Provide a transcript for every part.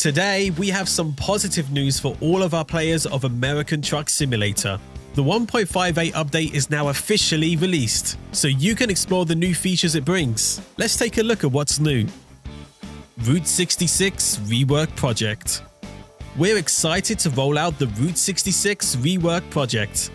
Today, we have some positive news for all of our players of American Truck Simulator. The 1.58 update is now officially released, so you can explore the new features it brings. Let's take a look at what's new. Route 66 Rework Project. We're excited to roll out the Route 66 Rework Project.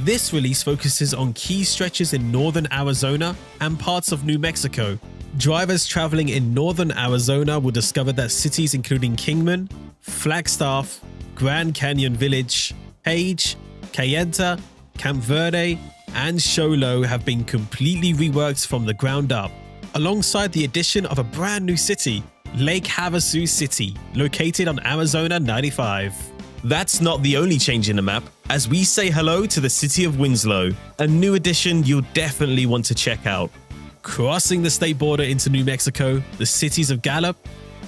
This release focuses on key stretches in northern Arizona and parts of New Mexico. Drivers traveling in northern Arizona will discover that cities including Kingman, Flagstaff, Grand Canyon Village, Page, Cayenta, Camp Verde, and Show Low have been completely reworked from the ground up, alongside the addition of a brand new city, Lake Havasu City, located on Arizona 95. That's not the only change in the map, as we say hello to the city of Winslow, a new addition you'll definitely want to check out. Crossing the state border into New Mexico, the cities of Gallup,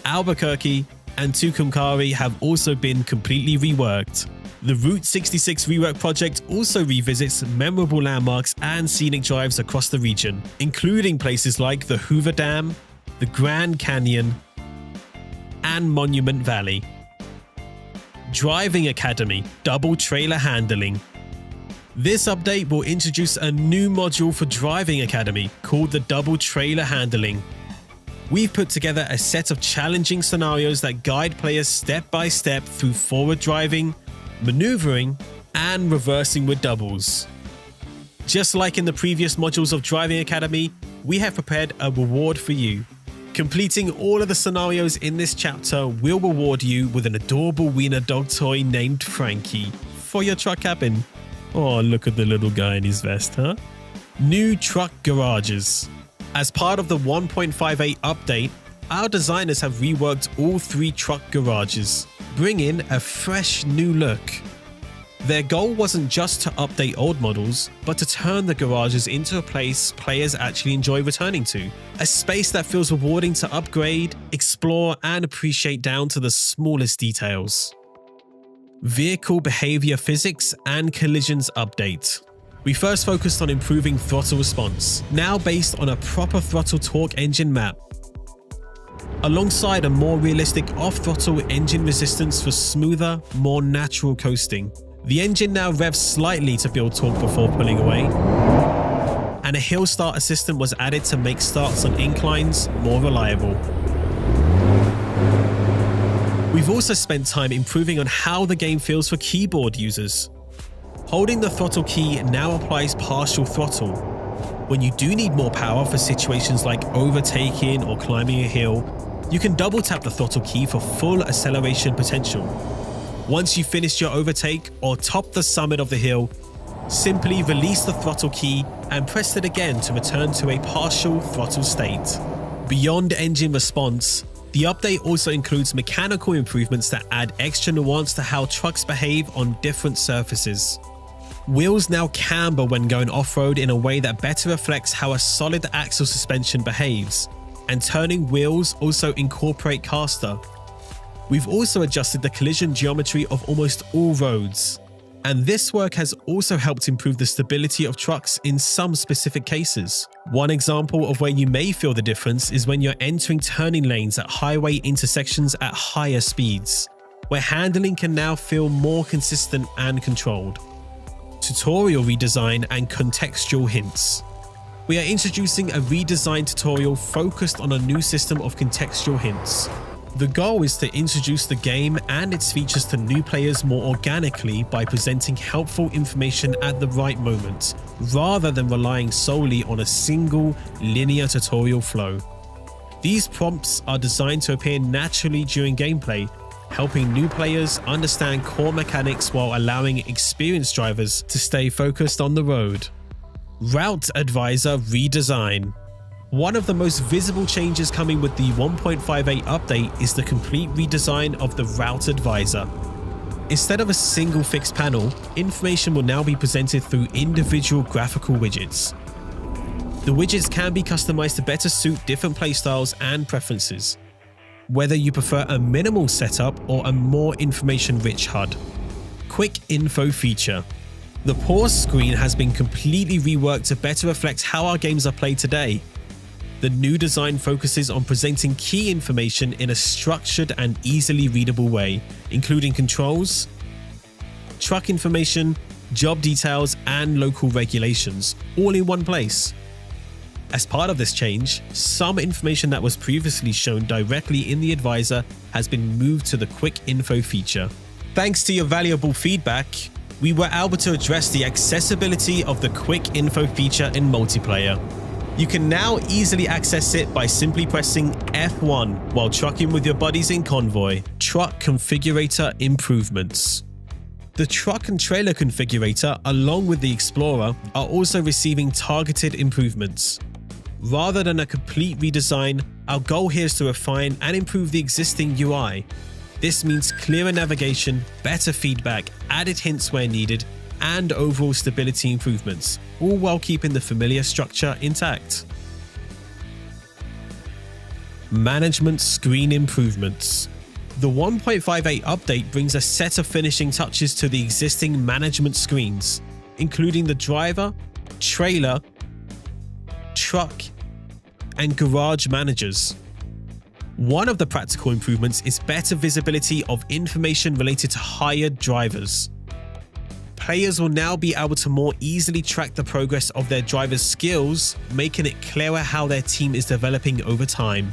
Albuquerque, and Tucumcari have also been completely reworked. The Route 66 Rework Project also revisits memorable landmarks and scenic drives across the region, including places like the Hoover Dam, the Grand Canyon, and Monument Valley. Driving Academy Double Trailer Handling. This update will introduce a new module for Driving Academy called the Double Trailer Handling. We've put together a set of challenging scenarios that guide players step by step through forward driving, maneuvering, and reversing with doubles. Just like in the previous modules of Driving Academy, we have prepared a reward for you. Completing all of the scenarios in this chapter will reward you with an adorable wiener dog toy named Frankie for your truck cabin. Oh, look at the little guy in his vest, huh? New truck garages. As part of the 1.58 update, our designers have reworked all 3 truck garages, bringing a fresh new look. Their goal wasn't just to update old models, but to turn the garages into a place players actually enjoy returning to. A space that feels rewarding to upgrade, explore, and appreciate down to the smallest details. Vehicle Behavior Physics and Collisions Update. We first focused on improving throttle response, now based on a proper throttle torque engine map, alongside a more realistic off-throttle engine resistance for smoother, more natural coasting. The engine now revs slightly to build torque before pulling away, and a hill start assistant was added to make starts on inclines more reliable. We've also spent time improving on how the game feels for keyboard users. Holding the throttle key now applies partial throttle. When you do need more power for situations like overtaking or climbing a hill, you can double tap the throttle key for full acceleration potential. Once you've finished your overtake or topped the summit of the hill, simply release the throttle key and press it again to return to a partial throttle state. Beyond engine response, the update also includes mechanical improvements that add extra nuance to how trucks behave on different surfaces. Wheels now camber when going off-road in a way that better reflects how a solid axle suspension behaves, and turning wheels also incorporate caster. We've also adjusted the collision geometry of almost all roads, and this work has also helped improve the stability of trucks in some specific cases. One example of where you may feel the difference is when you're entering turning lanes at highway intersections at higher speeds, where handling can now feel more consistent and controlled. Tutorial redesign and contextual hints. We are introducing a redesigned tutorial focused on a new system of contextual hints. The goal is to introduce the game and its features to new players more organically by presenting helpful information at the right moment, rather than relying solely on a single linear tutorial flow. These prompts are designed to appear naturally during gameplay, helping new players understand core mechanics while allowing experienced drivers to stay focused on the road. Route Advisor redesign. One of the most visible changes coming with the 1.58 update is the complete redesign of the Route Advisor. Instead of a single fixed panel, information will now be presented through individual graphical widgets. The widgets can be customized to better suit different playstyles and preferences, whether you prefer a minimal setup or a more information-rich HUD. Quick Info feature. The pause screen has been completely reworked to better reflect how our games are played today. The new design focuses on presenting key information in a structured and easily readable way, including controls, truck information, job details, and local regulations, all in one place. As part of this change, some information that was previously shown directly in the advisor has been moved to the Quick Info feature. Thanks to your valuable feedback, we were able to address the accessibility of the Quick Info feature in multiplayer. You can now easily access it by simply pressing F1 while trucking with your buddies in convoy. Truck Configurator Improvements. The truck and trailer configurator, along with the Explorer, are also receiving targeted improvements. Rather than a complete redesign, our goal here is to refine and improve the existing UI. This means clearer navigation, better feedback, added hints where needed, and overall stability improvements, all while keeping the familiar structure intact. Management screen improvements. The 1.58 update brings a set of finishing touches to the existing management screens, including the driver, trailer, truck, and garage managers. One of the practical improvements is better visibility of information related to hired drivers. Players will now be able to more easily track the progress of their driver's skills, making it clearer how their team is developing over time.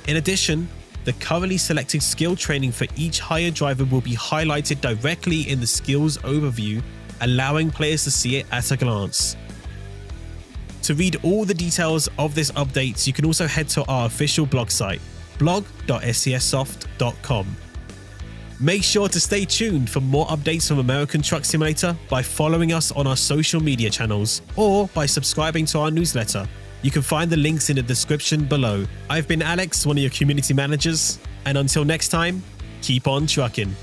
In addition, the currently selected skill training for each hired driver will be highlighted directly in the skills overview, allowing players to see it at a glance. To read all the details of this update, you can also head to our official blog site, blog.scssoft.com. Make sure to stay tuned for more updates from American Truck Simulator by following us on our social media channels or by subscribing to our newsletter. You can find the links in the description below. I've been Alex, one of your community managers, and until next time, keep on trucking.